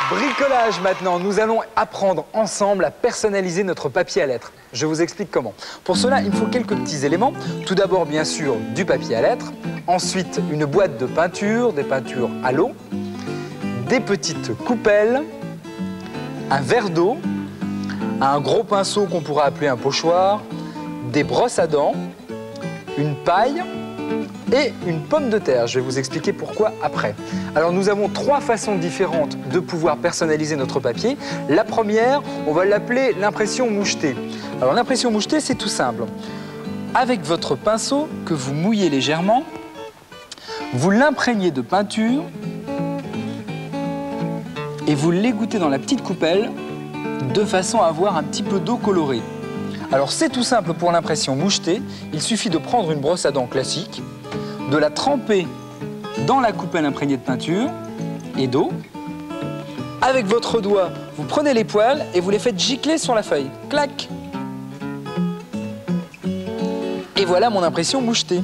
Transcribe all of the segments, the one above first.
Bricolage maintenant, nous allons apprendre ensemble à personnaliser notre papier à lettres. Je vous explique comment. Pour cela, il faut quelques petits éléments. Tout d'abord, bien sûr, du papier à lettres. Ensuite, une boîte de peinture, des peintures à l'eau, des petites coupelles, un verre d'eau, un gros pinceau qu'on pourra appeler un pochoir, des brosses à dents, une paille et une pomme de terre. Je vais vous expliquer pourquoi après. Alors nous avons 3 façons différentes de pouvoir personnaliser notre papier. La première, on va l'appeler l'impression mouchetée. Alors l'impression mouchetée, c'est tout simple. Avec votre pinceau que vous mouillez légèrement, vous l'imprégnez de peinture et vous l'égouttez dans la petite coupelle de façon à avoir un petit peu d'eau colorée. Alors c'est tout simple pour l'impression mouchetée. Il suffit de prendre une brosse à dents classique, de la tremper dans la coupelle imprégnée de peinture et d'eau. Avec votre doigt, vous prenez les poils et vous les faites gicler sur la feuille. Clac! Et voilà mon impression mouchetée.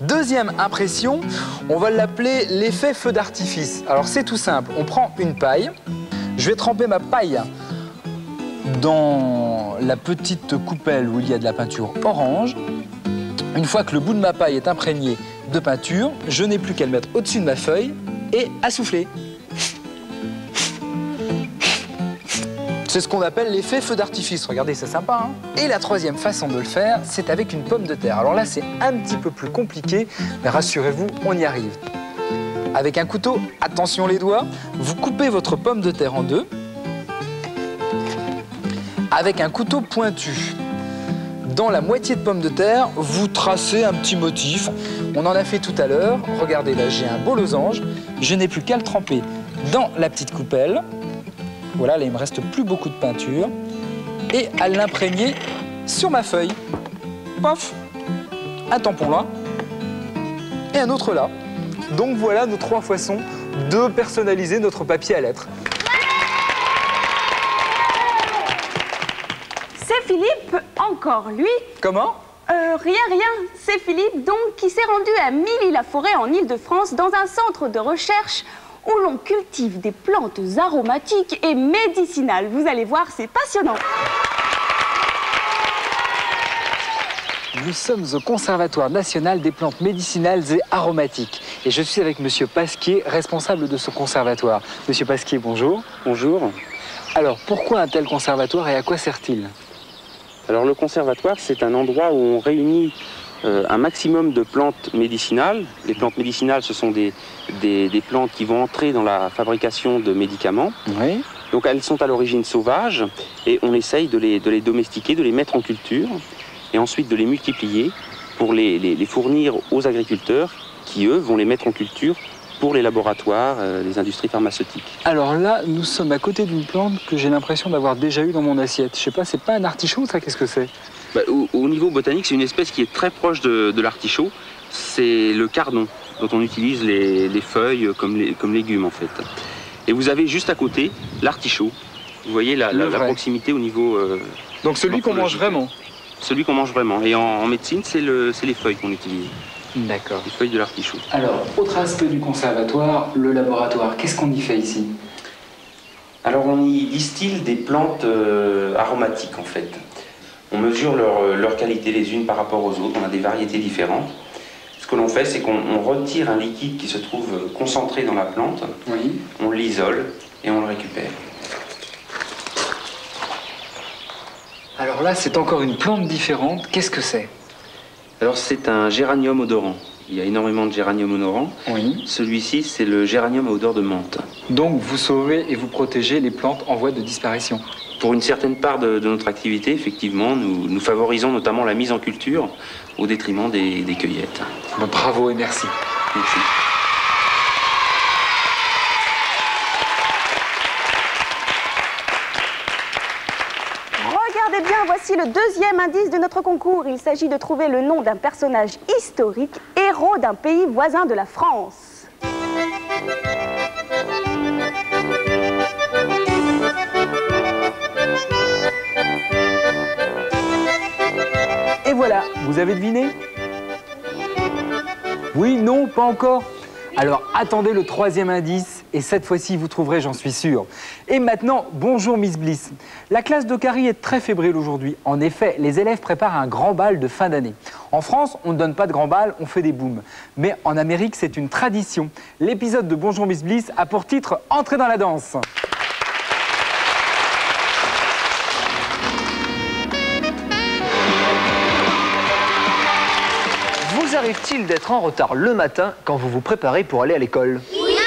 Deuxième impression, on va l'appeler l'effet feu d'artifice. Alors c'est tout simple, on prend une paille, je vais tremper ma paille dans la petite coupelle où il y a de la peinture orange. Une fois que le bout de ma paille est imprégné de peinture, je n'ai plus qu'à le mettre au-dessus de ma feuille et à souffler. C'est ce qu'on appelle l'effet feu d'artifice. Regardez, c'est sympa, hein? Et la troisième façon de le faire, c'est avec une pomme de terre. Alors là, c'est un petit peu plus compliqué, mais rassurez-vous, on y arrive. Avec un couteau, attention les doigts, vous coupez votre pomme de terre en deux. Avec un couteau pointu, dans la moitié de pomme de terre, vous tracez un petit motif. On en a fait tout à l'heure. Regardez, là, j'ai un beau losange. Je n'ai plus qu'à le tremper dans la petite coupelle. Voilà, là, il ne me reste plus beaucoup de peinture. Et à l'imprégner sur ma feuille. Pof! Un tampon là. Et un autre là. Donc voilà nos 3 façons de personnaliser notre papier à lettres. C'est Philippe, encore lui. Comment? Rien. C'est Philippe, donc, qui s'est rendu à Milly-la-Forêt, en Île-de-France, dans un centre de recherche où l'on cultive des plantes aromatiques et médicinales. Vous allez voir, c'est passionnant. Nous sommes au Conservatoire national des plantes médicinales et aromatiques. Et je suis avec Monsieur Pasquier, responsable de ce conservatoire. Monsieur Pasquier, bonjour. Bonjour. Alors, pourquoi un tel conservatoire et à quoi sert-il? Alors le conservatoire, c'est un endroit où on réunit un maximum de plantes médicinales. Les plantes médicinales, ce sont des plantes qui vont entrer dans la fabrication de médicaments. Oui. Donc elles sont à l'origine sauvages et on essaye de les domestiquer, de les mettre en culture et ensuite de les multiplier pour les fournir aux agriculteurs qui, eux, vont les mettre en culture pour les laboratoires, les industries pharmaceutiques. Alors là, nous sommes à côté d'une plante que j'ai l'impression d'avoir déjà eue dans mon assiette. Je sais pas, c'est pas un artichaut, ça? Qu'est-ce que c'est? Au niveau botanique, c'est une espèce qui est très proche de l'artichaut. C'est le cardon, dont on utilise les feuilles comme légumes, en fait. Et vous avez juste à côté l'artichaut. Vous voyez la proximité au niveau... Donc celui qu'on mange vraiment? Celui qu'on mange vraiment. Et en médecine, c'est les feuilles qu'on utilise. D'accord. Les feuilles de l'artichaut. Alors, autre aspect du conservatoire, le laboratoire. Qu'est-ce qu'on y fait ici? Alors, on y distille des plantes aromatiques, en fait. On mesure leur qualité les unes par rapport aux autres. On a des variétés différentes. Ce que l'on fait, c'est qu'on retire un liquide qui se trouve concentré dans la plante. Oui. On l'isole et on le récupère. Alors là, c'est encore une plante différente. Qu'est-ce que c'est? Alors c'est un géranium odorant. Il y a énormément de géranium odorant. Oui. Celui-ci, c'est le géranium à odeur de menthe. Donc vous sauvez et vous protégez les plantes en voie de disparition? Pour une certaine part de notre activité, effectivement, nous favorisons notamment la mise en culture au détriment des cueillettes. Ben, bravo et merci. Merci. Regardez bien, voici le deuxième indice de notre concours. Il s'agit de trouver le nom d'un personnage historique, héros d'un pays voisin de la France. Et voilà. Vous avez deviné? Oui, non, pas encore. Alors attendez le troisième indice et cette fois-ci vous trouverez, j'en suis sûr. Et maintenant, bonjour Miss Bliss. La classe d'Occari est très fébrile aujourd'hui. En effet, les élèves préparent un grand bal de fin d'année. En France, on ne donne pas de grand bal, on fait des booms. Mais en Amérique, c'est une tradition. L'épisode de Bonjour Miss Bliss a pour titre « Entrez dans la danse ». Vous arrive-t-il d'être en retard le matin quand vous vous préparez pour aller à l'école? Oui!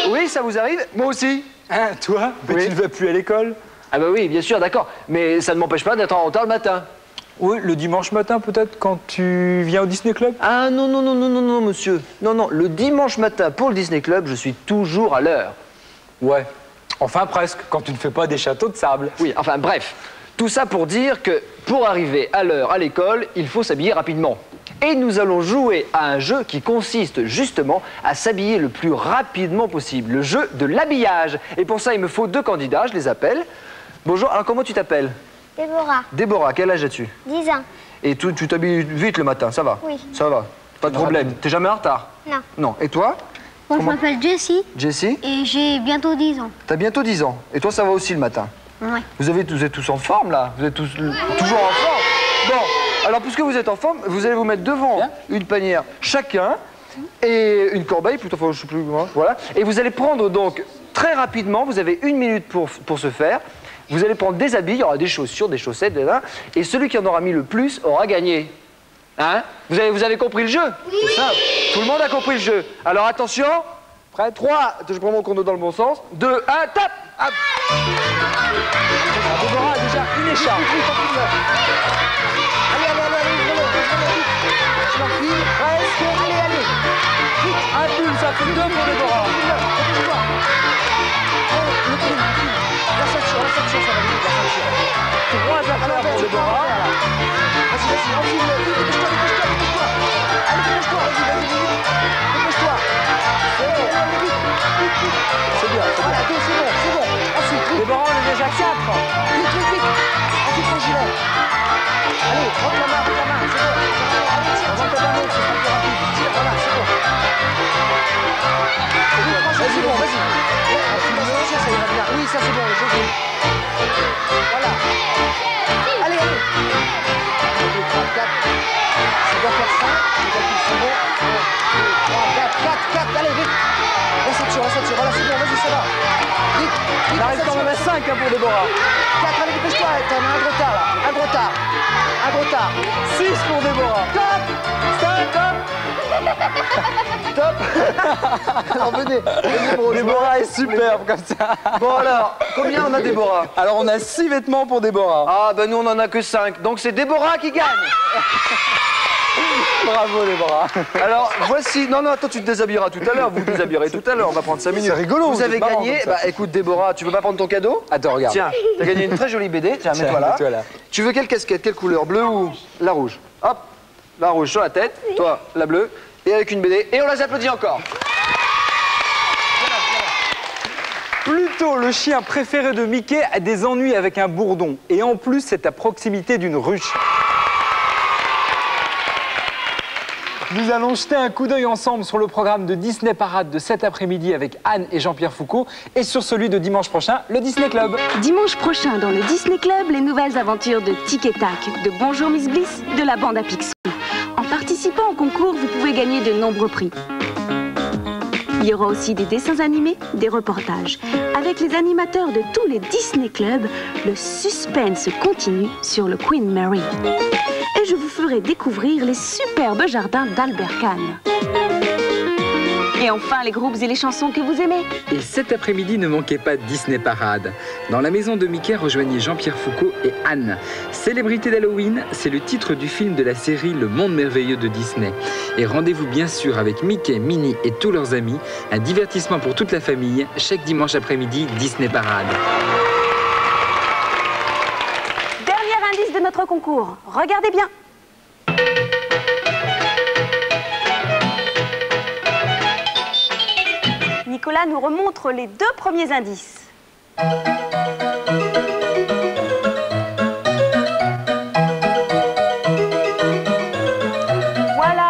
Oui, ça vous arrive? Moi aussi. Hein, toi? Mais Oui. tu ne vas plus à l'école? Ah bah oui, bien sûr, d'accord. Mais ça ne m'empêche pas d'être en retard le matin. Oui, le dimanche matin peut-être quand tu viens au Disney Club? Ah non, non, non, non, non, non, monsieur. Non, non, le dimanche matin pour le Disney Club, je suis toujours à l'heure. Ouais, enfin presque, quand tu ne fais pas des châteaux de sable. Oui, enfin bref. Tout ça pour dire que pour arriver à l'heure à l'école, il faut s'habiller rapidement. Et nous allons jouer à un jeu qui consiste justement à s'habiller le plus rapidement possible. Le jeu de l'habillage. Et pour ça, il me faut 2 candidats, je les appelle. Bonjour, alors comment tu t'appelles? Déborah, Déborah, quel âge as-tu? 10 ans. Et tu t'habilles vite le matin, ça va? Oui. Ça va, pas de problème. T'es jamais en retard? Non. Non. Et toi? Moi, Comment- je m'appelle Jessie Jessie? et j'ai bientôt 10 ans. T'as bientôt 10 ans. Et toi, ça va aussi le matin? Ouais. Vous êtes tous en forme, là? Vous êtes tous toujours en forme? Bon, alors puisque vous êtes en forme, vous allez vous mettre devant Bien. une panière chacun et une corbeille, plutôt, enfin, je sais plus, voilà. Et vous allez prendre donc, très rapidement, vous avez 1 minute pour ce faire. Vous allez prendre des habits, il y aura des chaussures, des chaussettes, et celui qui en aura mis le plus aura gagné. Hein? Vous avez compris le jeu? Oui. C'est simple. Tout le monde a compris le jeu. Alors attention, prêt? 3, je prends mon chrono dans le bon sens. 2, 1, tape! Hop. Déborah a déjà une écharpe. Allez, je m'enfile, presque, allez. Vite, Un pull, ça fait 2 pour Déborah. La ceinture, ça va vite, la ceinture. 3 à 3 pour Déborah. Vas-y, enfile, dépêche-toi. Allez, dépêche-toi, vas-y, dépêche-toi. C'est bien. Voilà, c'est bon. Ensuite, vite, Déborah, on est déjà 4. vite. Enfile ton gilet. Allez, rentre la main, c'est bon. Allez, tire, rentre ta main, ce sera plus rapide. Tire, voilà, c'est bon. Vas-y, bon, vas-y. Enfile la ceinture, ça ira bien. Oui, ça c'est bon, je joue. Voilà. Allez. 1, 2, 3, 4. Ça doit faire 5. Les calculs sont bons. 1, 2, 3, 4, allez, vite. La ceinture, voilà, c'est bon, vas-y, ça va. Vite, On arrive quand même à 5 pour Déborah. 4, allez, dépêche-toi, t'en as un de retard, là. Un de retard. 6 pour Déborah. Top. Alors, venez me rejoindre. Déborah est superbe comme ça. Bon, alors, combien on a, Déborah? Alors on a 6 vêtements pour Déborah. Ah, ben nous, on en a que 5. Donc, c'est Déborah qui gagne. Bravo Déborah. Alors, voici... Non, attends, tu te déshabilleras tout à l'heure. Vous vous déshabillerez tout à l'heure. On va prendre 5 minutes. C'est rigolo, Vous c'est avez marrant gagné... comme ça. Bah, écoute, Déborah, tu veux pas prendre ton cadeau? Attends, regarde. Tiens, t'as gagné une très jolie BD. Tiens, mets-toi là. mets-toi là. Tu veux quelle casquette? Quelle couleur? Bleue ou la rouge? Hop, la rouge sur la tête. Toi, la bleue. Et avec une BD. Et on les applaudit encore. Pluto, le chien préféré de Mickey, a des ennuis avec un bourdon. Et en plus, c'est à proximité d'une ruche. Nous allons jeter un coup d'œil ensemble sur le programme de Disney Parade de cet après-midi avec Anne et Jean-Pierre Foucault et sur celui de dimanche prochain, le Disney Club. Dimanche prochain, dans le Disney Club, les nouvelles aventures de Tic et Tac, de Bonjour Miss Bliss, de la bande à Picsou. En participant au concours, vous pouvez gagner de nombreux prix. Il y aura aussi des dessins animés, des reportages. Avec les animateurs de tous les Disney Clubs, le suspense continue sur le Queen Mary. Et je vous ferai découvrir les superbes jardins d'Albert Kahn. Et enfin, les groupes et les chansons que vous aimez. Et cet après-midi, ne manquez pas Disney Parade. Dans la maison de Mickey, rejoignez Jean-Pierre Foucault et Anne. Célébrité d'Halloween, c'est le titre du film de la série Le Monde Merveilleux de Disney. Et rendez-vous bien sûr avec Mickey, Minnie et tous leurs amis. Un divertissement pour toute la famille, chaque dimanche après-midi, Disney Parade. Dernier indice de notre concours. Regardez bien. Nicolas nous remontre les 2 premiers indices. Voilà,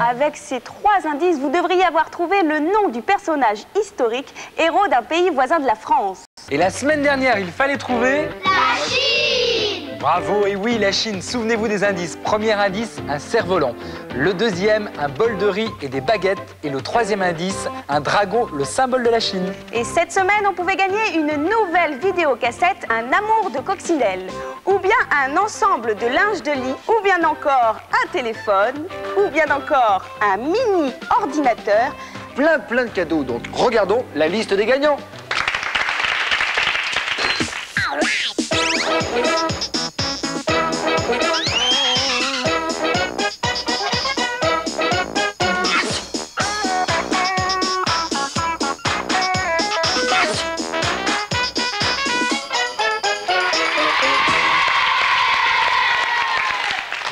avec avec ces 3 indices, vous devriez avoir trouvé le nom du personnage historique, héros d'un pays voisin de la France. Et la semaine dernière, il fallait trouver... La Chine! Bravo, et oui, la Chine. Souvenez-vous des indices. Premier indice, un cerf-volant. Le deuxième, un bol de riz et des baguettes. Et le troisième indice, un dragon, le symbole de la Chine. Et cette semaine, on pouvait gagner une nouvelle vidéocassette, Un amour de coccinelle, ou bien un ensemble de linge de lit, ou bien encore un téléphone, ou bien encore un mini ordinateur. Plein de cadeaux. Donc regardons la liste des gagnants.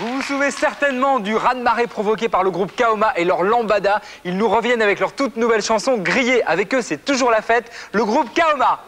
Vous vous souvenez certainement du raz-de-marée provoqué par le groupe Kaoma et leur lambada. Ils nous reviennent avec leur toute nouvelle chanson Grillée. Avec eux, c'est toujours la fête. Le groupe Kaoma.